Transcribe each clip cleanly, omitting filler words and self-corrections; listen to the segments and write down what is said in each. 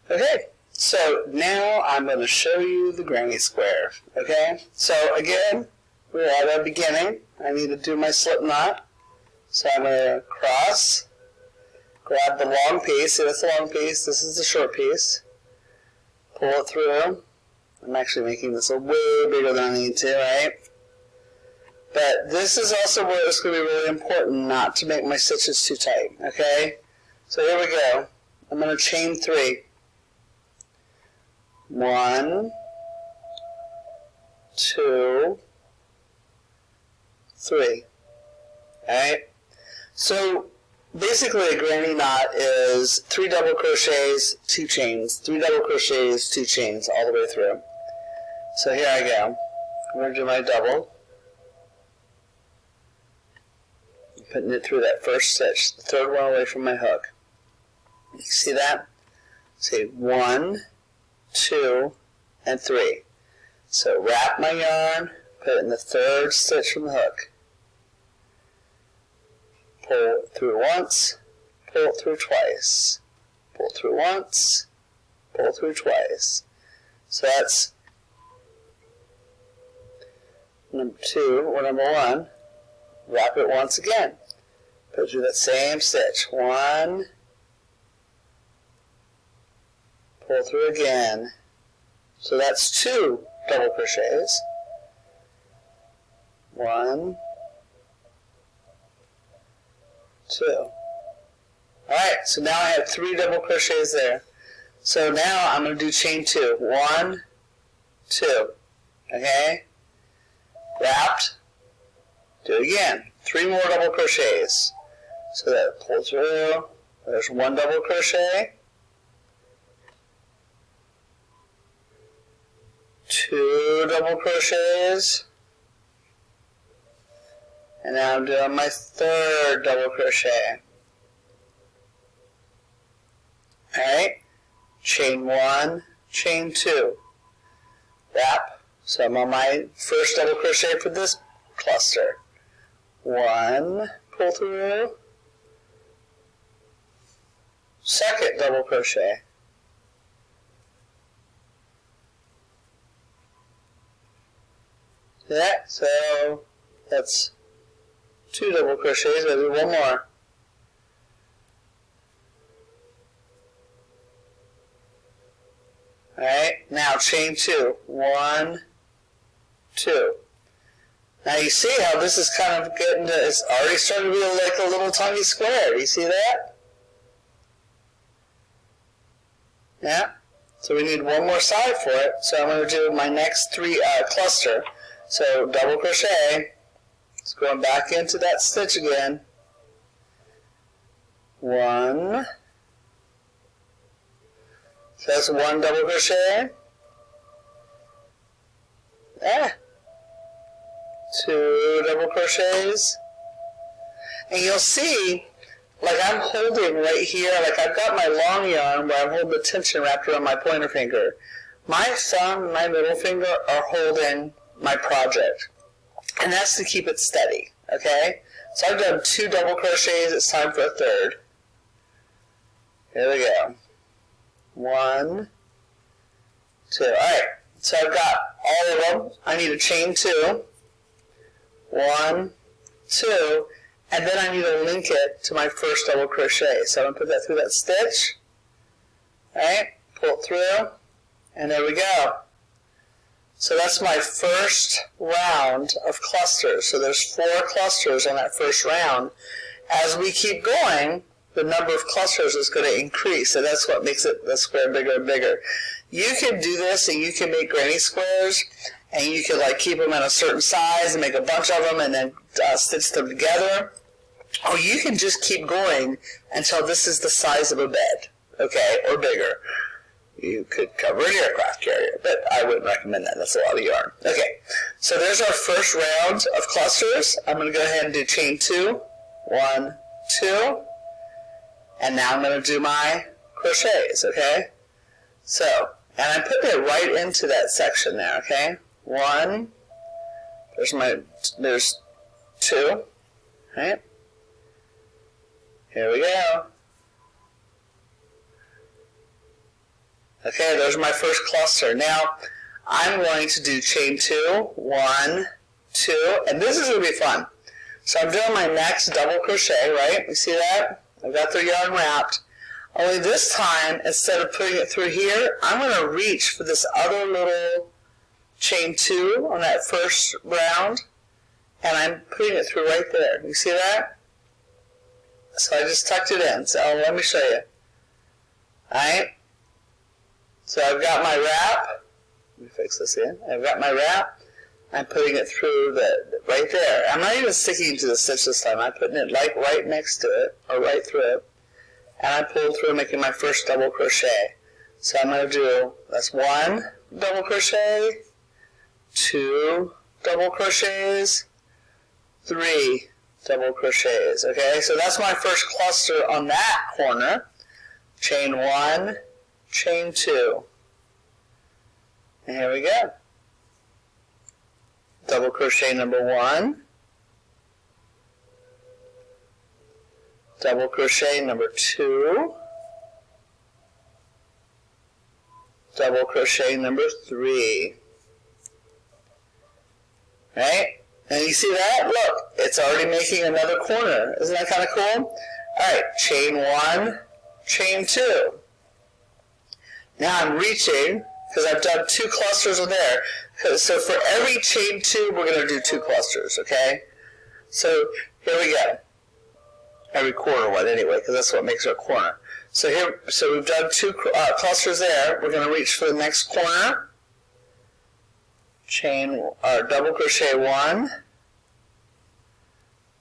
Okay, so now I'm going to show you the granny square. Okay, so again, we're at our beginning. I need to do my slip knot. So I'm going to cross, grab the long piece. See, that's the long piece. This is the short piece. Pull it through. I'm actually making this a way bigger than I need to, right? But this is also where it's going to be really important not to make my stitches too tight, okay? So here we go. I'm going to chain 3. 1, 2, 3. Alright? So basically a granny knot is 3 double crochets, 2 chains, 3 double crochets, 2 chains all the way through. So here I go. I'm going to do my double. Putting it through that first stitch, the third one away from my hook. You see that? Say 1, 2, and 3. So wrap my yarn, put it in the third stitch from the hook. Pull it through once, pull it through twice. Pull it through once, pull it through twice. So that's number 2 or number 1. Wrap it once again. Put it through that same stitch. 1, pull through again. So that's 2 double crochets. 1, 2. Alright, so now I have 3 double crochets there. So now I'm going to do chain 2. 1, 2. Okay? Wrapped. Do it again. 3 more double crochets. So that pull through. There's 1 double crochet. 2 double crochets. And now I'm doing my 3rd double crochet. Alright? Chain 1, chain 2. Wrap. So I'm on my first double crochet for this cluster. 1, pull through. 2nd double crochet. Yeah, so that's 2 double crochets. I'll do 1 more. Alright, now chain 2. 1, 2. Now you see how this is kind of getting to, it's already starting to be like a little tiny square. You see that? Yeah. So we need 1 more side for it. So I'm going to do my next 3 cluster. So double crochet. It's going back into that stitch again. 1. So that's 1 double crochet. 2 double crochets. And you'll see, like I'm holding right here, like I've got my long yarn where I'm holding the tension wrapped around my pointer finger. My thumb and my middle finger are holding my project. And that's to keep it steady, okay? So I've done 2 double crochets, it's time for a 3rd. Here we go. 1, 2. Alright, so I've got all of them. I need to chain 2. 1, 2, and then I need to link it to my first double crochet. So I'm going to put that through that stitch. Alright, pull it through, and there we go. So that's my first round of clusters. So there's 4 clusters on that first round. As we keep going, the number of clusters is going to increase. So that's what makes it the square bigger and bigger. You can do this and you can make granny squares and you can like keep them at a certain size and make a bunch of them and then stitch them together. Or you can just keep going until this is the size of a bed, okay, or bigger. You could cover an aircraft carrier, but I wouldn't recommend that. That's a lot of yarn. Okay, so there's our first round of clusters. I'm going to go ahead and do chain 2. 1, 2. And now I'm going to do my crochets, okay? So, and I'm putting it right into that section there, okay? 1. There's 2. Right? Here we go. Okay, there's my first cluster. Now, I'm going to do chain 2, 1, 2, and this is going to be fun. So I'm doing my next double crochet, right? You see that? I've got the yarn wrapped. Only this time, instead of putting it through here, I'm going to reach for this other little chain 2 on that first round, and I'm putting it through right there. You see that? So I just tucked it in. So let me show you. Alright? So I've got my wrap. Let me fix this again. I've got my wrap. I'm putting it through right there. I'm not even sticking to the stitch this time. I'm putting it like right next to it, or right through it. And I pull through, making my first double crochet. So I'm going to do, that's 1 double crochet, 2 double crochets, 3 double crochets. Okay, so that's my first cluster on that corner. Chain 1, chain 2. And here we go. Double crochet number 1, double crochet number 2, double crochet number 3. Right? And you see that? Look, it's already making another corner. Isn't that kind of cool? Alright, chain 1, chain 2. Now I'm reaching, because I've done 2 clusters in there. So for every chain 2, we're going to do 2 clusters, okay? So here we go. Every quarter one anyway, because that's what makes our corner. So here, so we've done 2 clusters there. We're going to reach for the next corner. Chain, double crochet 1,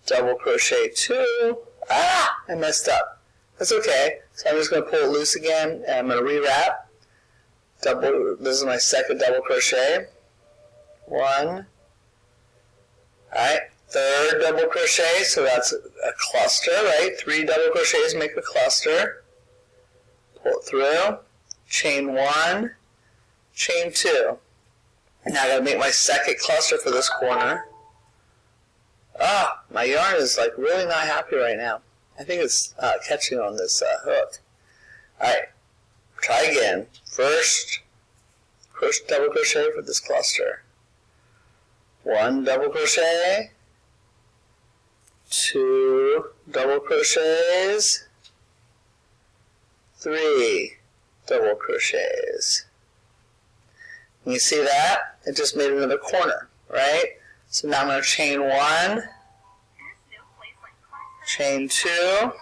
double crochet 2. Ah, I messed up. That's okay. So I'm just going to pull it loose again, and I'm going to rewrap. This is my second double crochet. 1. Alright, third double crochet, so that's a cluster, right? 3 double crochets make a cluster. Pull it through. Chain 1, chain 2. Now I gotta make my second cluster for this corner. Ah, my yarn is like really not happy right now. I think it's catching on this hook. Alright, try again. First double crochet for this cluster. 1 double crochet, 2 double crochets, 3 double crochets. And you see that? It just made another corner, right? So now I'm going to chain 1, chain 2.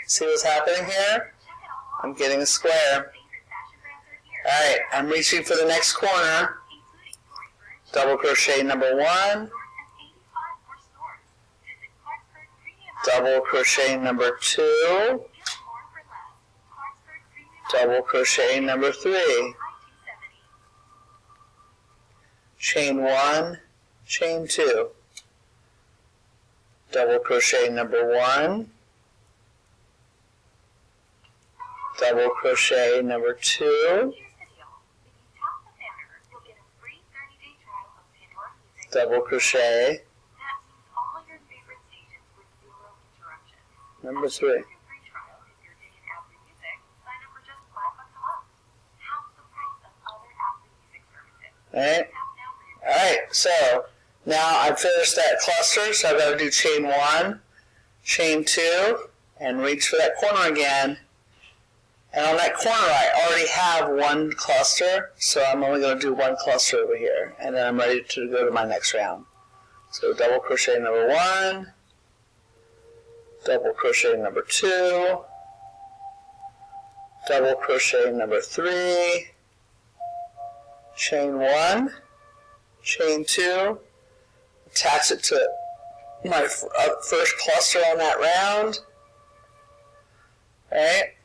See what's happening here? I'm getting a square. Alright, I'm reaching for the next corner. Double crochet number 1, double crochet number 2, double crochet number 3, chain 1, chain 2, double crochet number 1, double crochet number 2, double crochet number 3. Alright, so now I've finished that cluster, so I've got to do chain 1, chain 2, and reach for that corner again. And on that corner I already have 1 cluster, so I'm only going to do 1 cluster over here, and then I'm ready to go to my next round. So double crochet number 1, double crochet number 2, double crochet number 3, chain 1, chain 2, attach it to my first cluster on that round. Alright?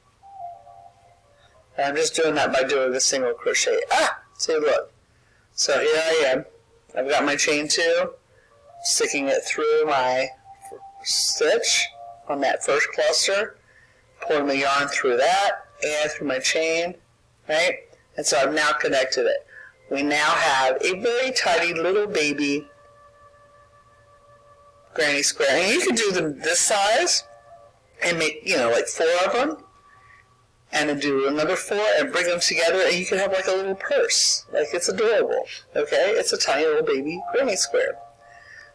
And I'm just doing that by doing a single crochet. Ah! See, look. So here I am. I've got my chain 2, sticking it through my stitch on that first cluster, pulling the yarn through that, and through my chain, right? And so I've now connected it. We now have a very tiny little baby granny square. And you can do them this size and make, like 4 of them. and then do another 4 and bring them together, and you can have like a little purse. Like, it's adorable. Okay? It's a tiny little baby granny square.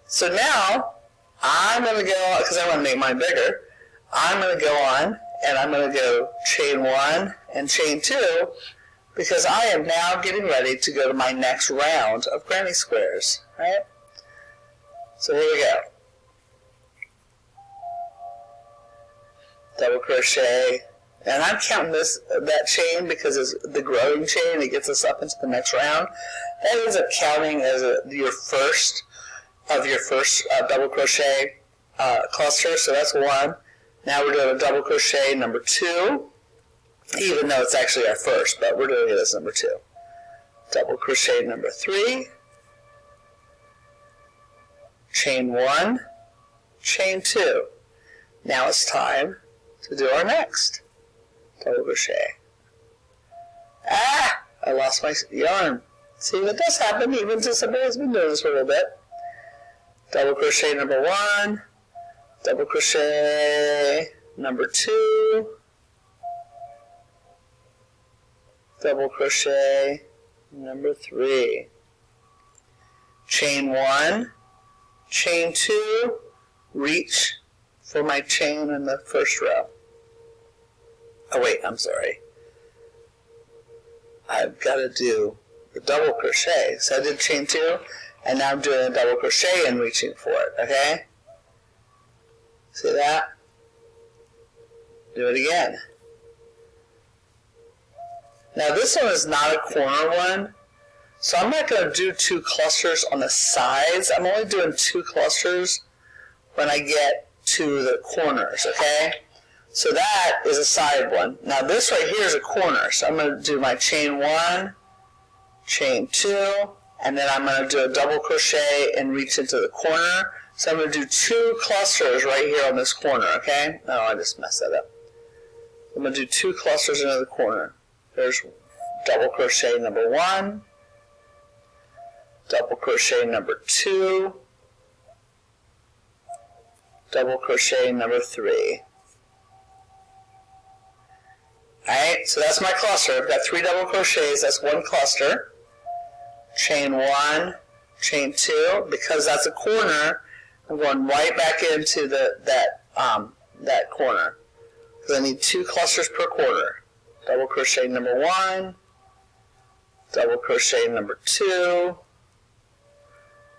So now, I'm going to go, because I want to make mine bigger, I'm going to go on, and I'm going to go chain 1 and chain 2, because I am now getting ready to go to my next round of granny squares. Right? So here we go. Double crochet. And I'm counting that chain because it's the growing chain. It gets us up into the next round. That ends up counting as your first double crochet cluster. So that's 1. Now we're doing a double crochet number 2, even though it's actually our first, but we're doing it as number 2. Double crochet number 3, chain 1, chain 2. Now it's time to do our next double crochet. Ah! I lost my yarn. See, that does happen even to somebody who's been doing this for a little bit. Double crochet number 1, double crochet number 2, double crochet number 3, chain 1, chain 2, reach for my chain in the first row. Oh wait, I'm sorry. I've got to do the double crochet. So I did chain 2, and now I'm doing a double crochet and reaching for it, okay? See that? Do it again. Now this one is not a corner one, so I'm not going to do 2 clusters on the sides. I'm only doing 2 clusters when I get to the corners, okay? So that is a side one. Now this right here is a corner, so I'm going to do my chain 1, chain 2, and then I'm going to do a double crochet and reach into the corner. So I'm going to do 2 clusters right here on this corner, okay? No, I just messed that up. I'm going to do 2 clusters into the corner. There's double crochet number 1, double crochet number 2, double crochet number 3. Alright, so that's my cluster. I've got 3 double crochets, that's 1 cluster. Chain 1, chain 2, because that's a corner, I'm going right back into that corner. Because I need 2 clusters per corner. Double crochet number 1, double crochet number 2,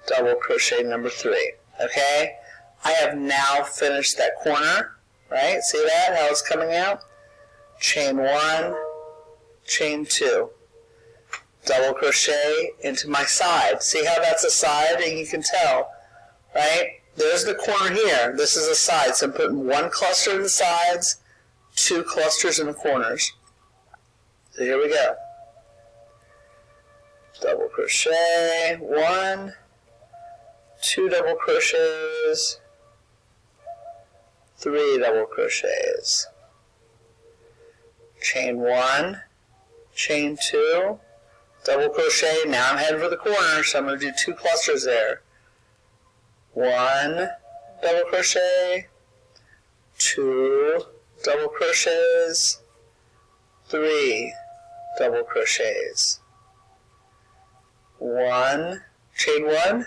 double crochet number 3. Okay? I have now finished that corner, right? See that, how it's coming out? Chain 1, chain 2, double crochet into my side. See how that's a side, and you can tell, right? There's the corner here. This is a side, so I'm putting 1 cluster in the sides, 2 clusters in the corners. So here we go. Double crochet, 1, 2 double crochets, 3 double crochets. Chain 1, chain 2, double crochet. Now I'm heading for the corner, so I'm going to do 2 clusters there. 1 double crochet, 2 double crochets, 3 double crochets. 1, chain 1,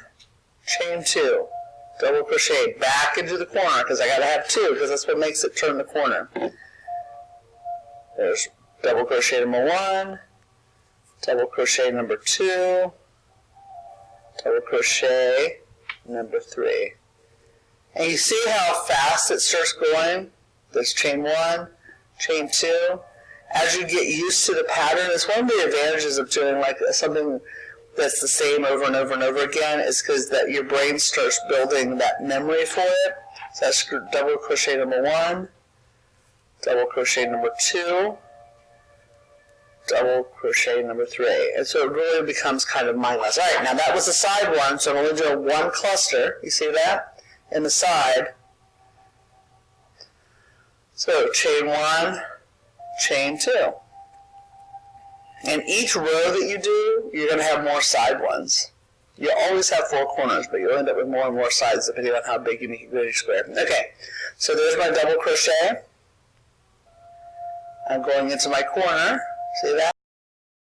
chain 2, double crochet back into the corner, because I got to have 2, because that's what makes it turn the corner. There's double crochet number 1, double crochet number 2, double crochet number 3. And you see how fast it starts going? There's chain 1, chain 2. As you get used to the pattern, it's one of the advantages of doing like something that's the same over and over and over again, is because that your brain starts building that memory for it. So that's double crochet number 1, double crochet number 2, double crochet number 3. And so it really becomes kind of mindless. Alright, now that was the side one, so I'm only doing 1 cluster. You see that? In the side. So chain 1, chain 2. And each row that you do, you're going to have more side ones. You always have 4 corners, but you'll end up with more and more sides depending on how big you make your square. Okay, so there's my double crochet. I'm going into my corner. See that?